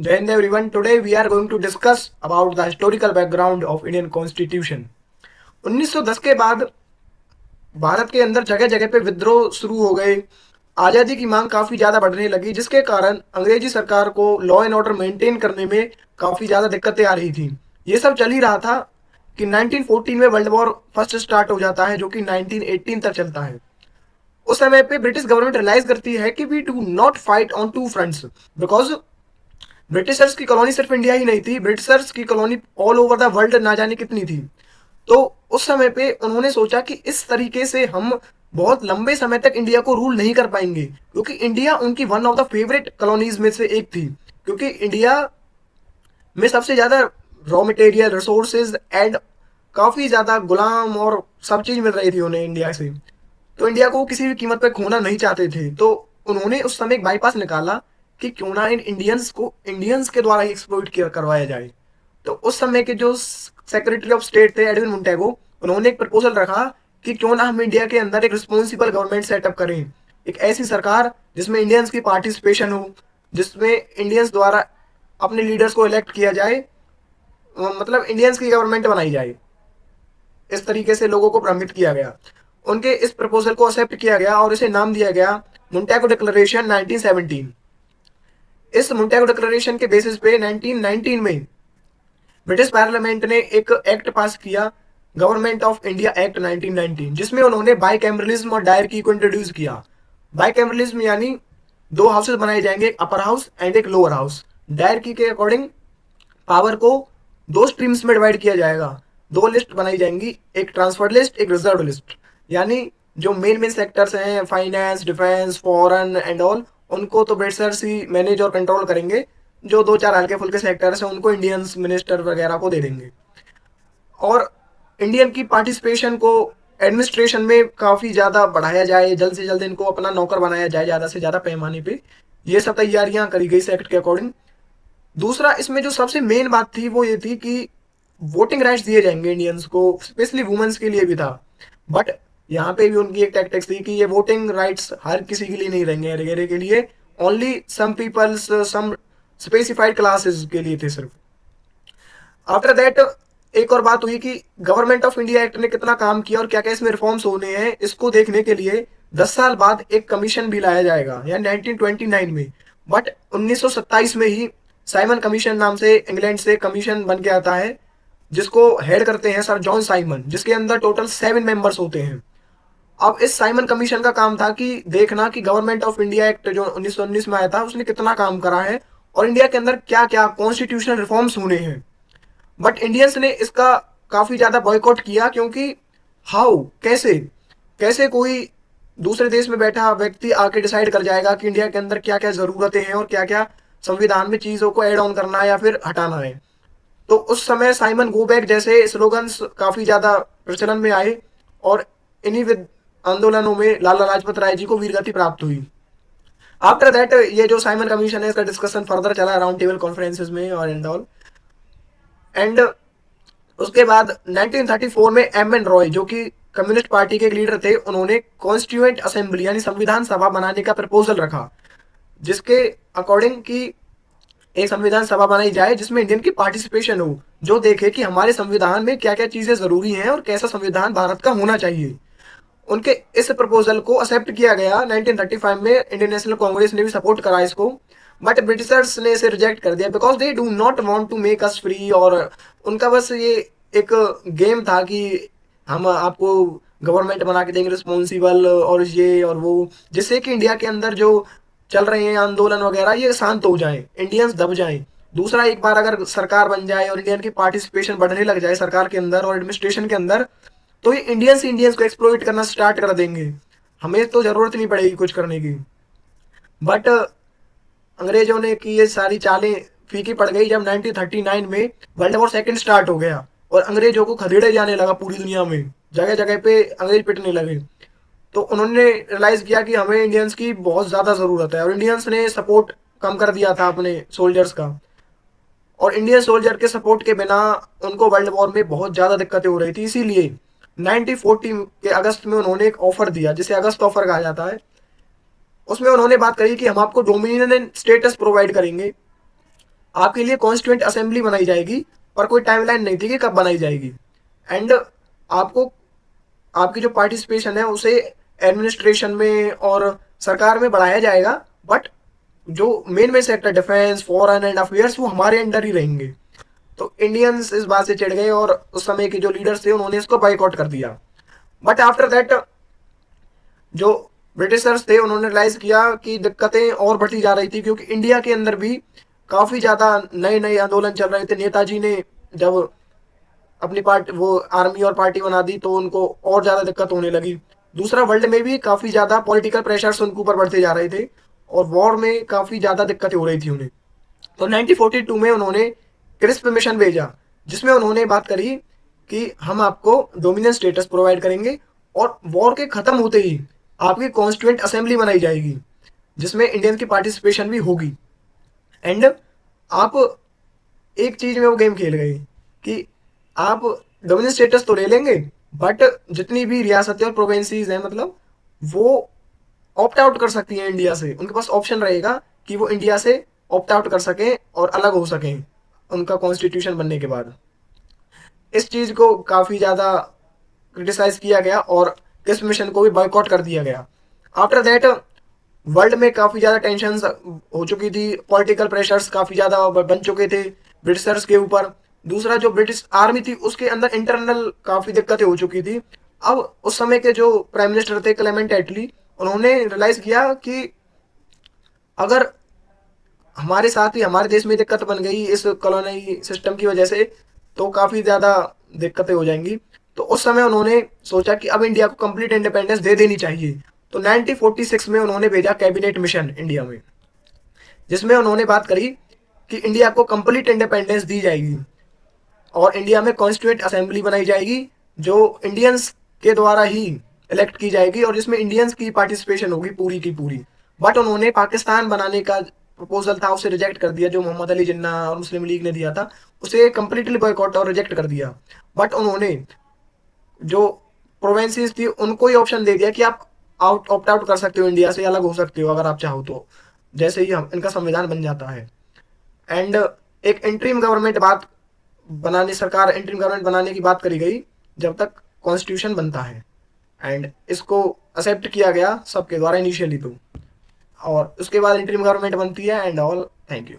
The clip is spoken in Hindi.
Jai Hind everyone. Today we are going to discuss about the historical background of Indian Constitution. 1910 के बाद भारत के अंदर जगह जगह पे विद्रोह शुरू हो गए। आज़ादी की मांग काफ़ी ज़्यादा बढ़ने लगी, जिसके कारण अंग्रेजी सरकार को लॉ एंड ऑर्डर मेंटेन करने में काफ़ी ज़्यादा दिक्कतें आ रही थी। ये सब चल ही रहा था कि 1914 में वर्ल्ड वॉर फर्स्ट स्टार्ट हो जाता है, जो कि 1918 तक चलता है। उस समय पे ब्रिटिश गवर्नमेंट रियलाइज करती है कि we do not fight on two fronts, because Britishers की कॉलोनी सिर्फ इंडिया ही नहीं थी, ब्रिटिशर्स की colony all over the world ना जाने कितनी थी। तो उस समय पे उन्होंने सोचा कि इस तरीके से हम बहुत लंबे समय तक इंडिया को रूल नहीं कर पाएंगे, क्योंकि इंडिया उनकी one of the favourite colonies में से एक थी, क्योंकि इंडिया में सबसे ज्यादा रॉ मटेरियल, रिसोर्सेज एंड काफी ज्यादा गुलाम और सब चीज मिल रही थी उन्हें इंडिया से। तो इंडिया को किसी भी कीमत पे खोना नहीं चाहते थे। तो उन्होंने उस समय एक बाईपास निकाला कि क्यों ना इन इंडियंस को इंडियंस के द्वारा ही एक्सप्लॉइट करवाया जाए। तो उस समय के जो सेक्रेटरी ऑफ स्टेट थे एडविन मुंटेगो, उन्होंने एक प्रपोजल रखा कि क्यों ना हम इंडिया के अंदर एक रिस्पॉन्सिबल गवर्नमेंट सेटअप करें, एक ऐसी सरकार जिसमें इंडियंस की पार्टिसिपेशन हो, जिसमें इंडियंस द्वारा अपने लीडर्स को इलेक्ट किया जाए, मतलब इंडियंस की गवर्नमेंट बनाई जाए। इस तरीके से लोगों को भ्रमित किया गया। उनके इस प्रपोजल को एक्सेप्ट किया गया और इसे नाम दिया गया मुंटेगो डिक्लेरेशन 1917। इस मुंटेगो डिक्लेरेशन के बेसिस पे 1919 में ब्रिटिश पार्लियामेंट ने एक एक्ट पास किया, गवर्नमेंट ऑफ इंडिया एक्ट 1919, जिसमें उन्होंने बाइकैमरलिज्म और डायरकी को इंट्रोड्यूस किया। बाइकैमरलिज्म यानी दो हाउसेस बनाए जाएंगे, एक अपर हाउस एंड एक लोअर हाउस। डायरकी के अकॉर्डिंग पावर को दो स्ट्रीम्स में डिवाइड किया जाएगा, दो लिस्ट बनाई जाएंगी, एक ट्रांसफर लिस्ट, एक रिजर्व लिस्ट। यानी जो मेन मेन सेक्टर्स हैं, finance, defence, foreign and all, उनको तो ब्रिटिशर्स ही मैनेज और कंट्रोल करेंगे। जो दो चार हल्के फुल्के सेक्टर्स हैं उनको इंडियंस मिनिस्टर वगैरह को दे देंगे। और इंडियन की पार्टिसिपेशन को एडमिनिस्ट्रेशन में काफ़ी ज़्यादा बढ़ाया जाए, जल्द से जल्द इनको अपना नौकर बनाया जाए ज़्यादा से ज़्यादा पैमाने पे। ये सब तैयारियां करी गई इस एक्ट के अकॉर्डिंग। दूसरा, इसमें जो सबसे मेन बात थी वो ये थी कि वोटिंग राइट्स दिए जाएंगे इंडियंस को, स्पेशली वुमेन्स के लिए भी था। बट यहाँ पे भी उनकी एक टैक्टिक्स थी कि ये वोटिंग राइट्स हर किसी के लिए नहीं रहेंगे, वगैरह के लिए, only some peoples, some specified classes के लिए थे सिर्फ। आफ्टर दैट एक और बात हुई कि गवर्नमेंट ऑफ इंडिया एक्ट ने कितना काम किया और क्या क्या इसमें रिफॉर्म्स होने हैं, इसको देखने के लिए 10 साल बाद एक कमीशन भी लाया जाएगा, यानी 1929 में। बट 1927 में ही साइमन कमीशन नाम से इंग्लैंड से कमीशन बन के आता है, जिसको हेड करते हैं सर जॉन साइमन, जिसके अंदर टोटल 7 मेंबर्स होते हैं। अब इस साइमन कमीशन का काम था कि देखना कि गवर्नमेंट ऑफ इंडिया एक्ट जो 1919 में आया था उसने कितना काम करा है और इंडिया के अंदर क्या क्या कॉन्स्टिट्यूशनल रिफॉर्म्स होने हैं। बट इंडियंस ने इसका काफी ज्यादा बॉयकॉट किया, क्योंकि हाउ, कैसे कैसे कोई दूसरे देश में बैठा व्यक्ति आके डिसाइड कर जाएगा कि इंडिया के अंदर क्या क्या जरूरतें हैं और क्या क्या संविधान में चीजों को एड ऑन करना है या फिर हटाना है। तो उस समय साइमन गो बैक जैसे स्लोगन्स काफी ज्यादा प्रचलन में आए और इन्हीं आंदोलनों में लाला लाजपत राय जी को वीरगति प्राप्त हुई। आफ्टर दैट ये जो साइमन कमीशन है इसका डिस्कशन फर्दर चला राउंड टेबल कॉन्फ्रेंसेस में और एंड ऑल। एंड उसके बाद 1934 में एम एन रॉय, जो कि कम्युनिस्ट पार्टी के लीडर थे, उन्होंने कॉन्स्टिट्यूएंट असेंबली यानी संविधान सभा बनाने का प्रपोजल रखा, जिसके अकॉर्डिंग कि एक संविधान सभा बनाई जाए जिसमें इंडियन की पार्टिसिपेशन हो, जो देखे कि हमारे संविधान में क्या क्या चीजें जरूरी हैं और कैसा संविधान भारत का होना चाहिए। उनके इस प्रपोजल को एक्सेप्ट किया गया 1935 में। इंडियन नेशनल कांग्रेस ने भी सपोर्ट करा इसको, बट ब्रिटिशर्स ने इसे रिजेक्ट कर दिया because they do not want to make us free. और उनका बस ये एक गेम था कि हम आपको गवर्नमेंट बना के देंगे रिस्पॉन्सिबल और ये और वो, जिससे कि इंडिया के अंदर जो चल रहे हैं आंदोलन वगैरह ये शांत हो जाए, इंडियंस दब जाएं। दूसरा, एक बार अगर सरकार बन जाए और इंडियन की पार्टिसिपेशन बढ़ने लग जाए सरकार के अंदर और एडमिनिस्ट्रेशन के अंदर, तो ये इंडियंस को एक्सप्लॉइट करना स्टार्ट कर देंगे, हमें तो जरूरत नहीं पड़ेगी कुछ करने की। बट अंग्रेजों ने की ये सारी चालें फीकी पड़ गई जब 1939 में वर्ल्ड वॉर सेकंड स्टार्ट हो गया और अंग्रेजों को खदेड़े जाने लगा पूरी दुनिया में, जगह जगह पे अंग्रेज पिटने लगे। तो उन्होंने रियलाइज किया कि हमें इंडियंस की बहुत ज्यादा जरूरत है और इंडियंस ने सपोर्ट कम कर दिया था अपने सोल्जर्स का। और इंडियन सोल्जर के सपोर्ट के बिना उनको वर्ल्ड वॉर में बहुत ज्यादा दिक्कतें हो रही थी, इसीलिए 1940 के अगस्त में उन्होंने एक ऑफर दिया जिसे अगस्त ऑफर कहा जाता है। उसमें उन्होंने बात करी कि हम आपको डोमिनियन स्टेटस प्रोवाइड करेंगे आपके लिए कॉन्स्टिट्यूएंट असेंबली बनाई जाएगी, पर कोई टाइमलाइन नहीं थी कि कब बनाई जाएगी। एंड आपको आपकी जो पार्टिसिपेशन है उसे एडमिनिस्ट्रेशन में और सरकार में बढ़ाया जाएगा, बट जो main main sector defence foreign and affairs वो हमारे अंडर ही रहेंगे। तो इंडियंस इस बात से चिढ़ गए और उस समय के जो लीडर्स थे उन्होंने इसको बाइकआउट कर दिया। बट आफ्टर दैट जो ब्रिटिशर्स थे उन्होंने रियलाइज किया कि दिक्कतें और बढ़ती जा रही थी, क्योंकि इंडिया के अंदर भी काफ़ी ज़्यादा नए नए आंदोलन चल रहे थे। नेताजी ने जब अपनी पार्टी वो आर्मी और पार्टी बना दी तो उनको और ज़्यादा दिक्कत होने लगी। दूसरा, वर्ल्ड में भी काफ़ी ज़्यादा पॉलिटिकल प्रेशर्स उनके ऊपर बढ़ते जा रहे थे और वॉर में काफ़ी ज़्यादा दिक्कतें हो रही थी उन्हें। तो 1942 में उन्होंने क्रिस्प मिशन भेजा, जिसमें उन्होंने बात करी कि हम आपको डोमिनेंस स्टेटस प्रोवाइड करेंगे और वॉर के ख़त्म होते ही आपकी कॉन्स्टिट्यूएंट असेंबली बनाई जाएगी, जिसमें इंडियंस की पार्टिसिपेशन भी होगी। एंड आप एक चीज़ में वो गेम खेल गए कि आप डोमिनेंस स्टेटस तो ले लेंगे, बट जितनी भी रियासतें और प्रोविंसीज हैं, मतलब वो ऑप्ट आउट कर सकती हैं इंडिया से। उनके पास ऑप्शन रहेगा कि वो इंडिया से ऑप्ट आउट कर सकें और अलग हो सकें उनका कॉन्स्टिट्यूशन बनने के बाद। इस चीज़ को काफ़ी ज़्यादा क्रिटिसाइज किया गया और इस मिशन को भी बॉयकॉट कर दिया गया। आफ्टर दैट वर्ल्ड में काफ़ी ज़्यादा टेंशन हो चुकी थी, पॉलिटिकल प्रेशर्स काफ़ी ज़्यादा बन चुके थे ब्रिटिशर्स के ऊपर। दूसरा, जो ब्रिटिश आर्मी थी उसके अंदर इंटरनल काफ़ी दिक्कतें हो चुकी थी। अब उस समय के जो प्राइम मिनिस्टर थे क्लेमेंट एटली, उन्होंने रियलाइज़ किया कि अगर हमारे साथ ही हमारे देश में दिक्कत बन गई इस कॉलोनी सिस्टम की वजह से, तो काफ़ी ज़्यादा दिक्कतें हो जाएंगी। तो उस समय उन्होंने सोचा कि अब इंडिया को कंप्लीट इंडिपेंडेंस दे देनी चाहिए। तो 1946 में उन्होंने भेजा कैबिनेट मिशन इंडिया में, जिसमें उन्होंने बात करी कि इंडिया को कंप्लीट इंडिपेंडेंस दी जाएगी और इंडिया में कॉन्स्टिट्यूएंट असेंबली बनाई जाएगी जो इंडियंस के द्वारा ही इलेक्ट की जाएगी और जिसमें इंडियंस की पार्टिसिपेशन होगी पूरी की पूरी। बट उन्होंने पाकिस्तान बनाने का प्रपोजल था उसे रिजेक्ट कर दिया, जो मोहम्मद अली जिन्ना और मुस्लिम लीग ने दिया था उसे कंप्लीटली बॉयकॉट और रिजेक्ट कर दिया। बट उन्होंने जो प्रोविंसेस थी उनको ही ऑप्शन दे दिया कि आप ऑप्ट आउट कर सकते हो, इंडिया से अलग हो सकते हो अगर आप चाहो तो, जैसे ही हम इनका संविधान बन जाता है। एंड एक इंटरिम गवर्नमेंट बात बनाने सरकार इंटरिम गवर्नमेंट बनाने की बात करी गई जब तक कॉन्स्टिट्यूशन बनता है। एंड इसको एक्सेप्ट किया गया सबके द्वारा इनिशियली तो, और उसके बाद इंटरिम गवर्नमेंट बनती है एंड ऑल। Thank you.